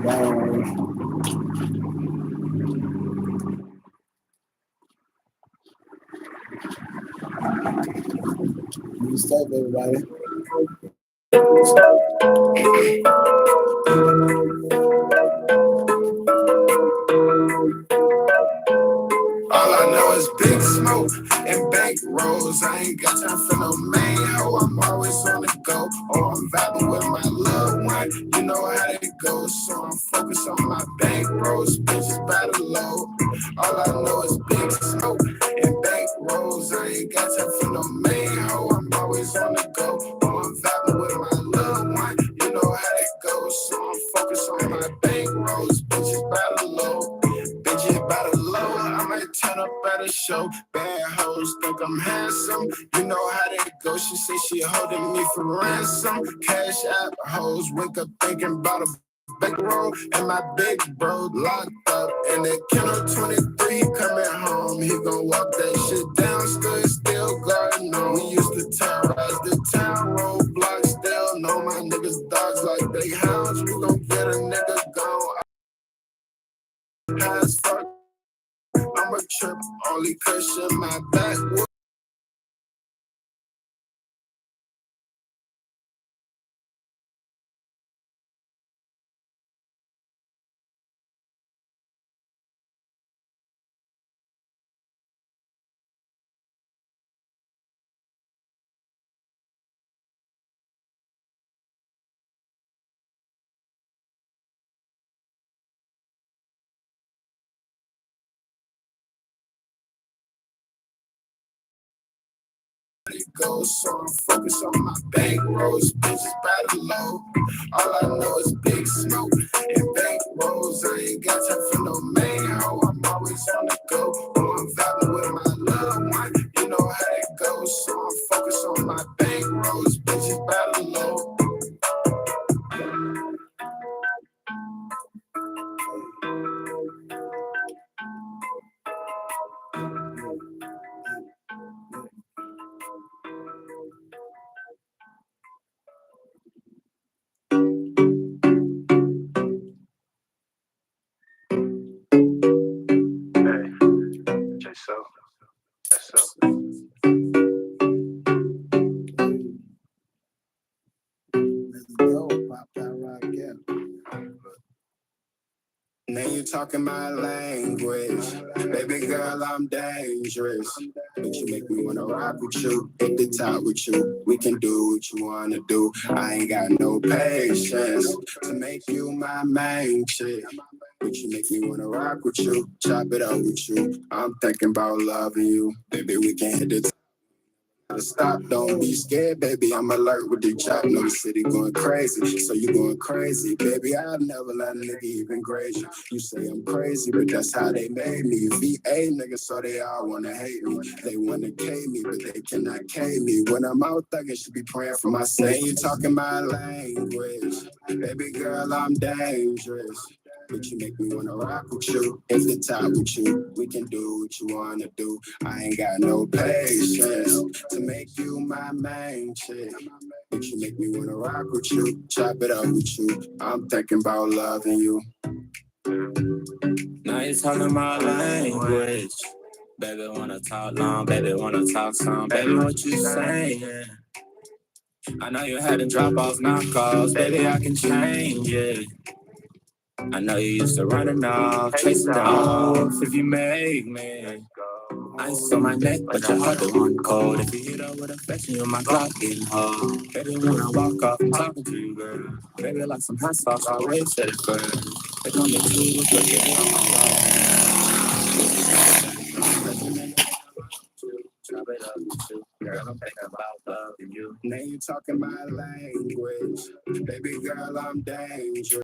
Stop, everybody. All I know is big smoke and bank rolls. I ain't got time for no main hoe. I'm always on the go. Oh, I'm vibing with my loved one. You know how it goes, so I'm focused on my bank rolls. Bitches by the low. All I know is big smoke and bank rolls. I ain't got time for no main hoe. I'm always on the go. Oh, I'm vibing with my loved one. You know how it goes, so I'm focused on my bank rolls. Bitches by the low. Bitches by the low, I might turn up at a show. Bad hoes think I'm handsome. You know how that goes. She say she holding me for ransom. Cash app hoes wake up thinking about a big roll. And my big bro locked up in the kennel 23 coming home. He gon' walk that shit down, stood still guarding on. We used to terrorize the town, roadblocks still know my niggas dogs like they hounds. We gon' get a nigga gone. High as fuck. I'm a trip, only cushion my back. It goes, so I'm focused on my bank rolls. Bitches by the low. All I know is big smoke and bank rolls. I ain't got time for no main hoe. I'm always on the go. Oh, I'm vibing with my loved one. You know how it goes, so I'm focused on my bank rolls. Bitches by the low. Let's go, pop that rock, yeah. Now you talking my language. Baby girl, I'm dangerous. But you make me wanna rock with you, hit the top with you. We can do what you wanna do. I ain't got no patience to make you my main chick. But you make me wanna rock with you, chop it up with you. I'm thinking about loving you. Baby, we can hit the top. Stop, don't be scared, baby. I'm alert with the chop. Know the city going crazy, so you going crazy, baby. I'll never let a nigga even graze you. You say I'm crazy, but that's how they made me. VA niggas, so they all wanna hate me. They wanna K me, but they cannot K me. When I'm out thugging, should be praying for my sake. You talking my language, baby girl, I'm dangerous. But you make me wanna rock with you, hit the top with you. We can do what you wanna do. I ain't got no patience to make you my main chick. But you make me wanna rock with you, chop it up with you. I'm thinking about loving you. Now you talking my language. Baby wanna talk long, baby wanna talk some. Baby, what you saying? I know you had to drop off knockouts, baby, I can change it. I know you used to running off, chasing off if you make me. Ice on my neck, but your heart the one cold. If you hit up with affection, you're my Glock getting hard. Baby, when I walk off, I'm talking to you, girl. Baby, like some hot sauce, I always said it first. They call me too, but yeah, I'm chop it up with you. Girl, I'm thinking about loving you. Now you talking my language, baby girl, I'm dangerous.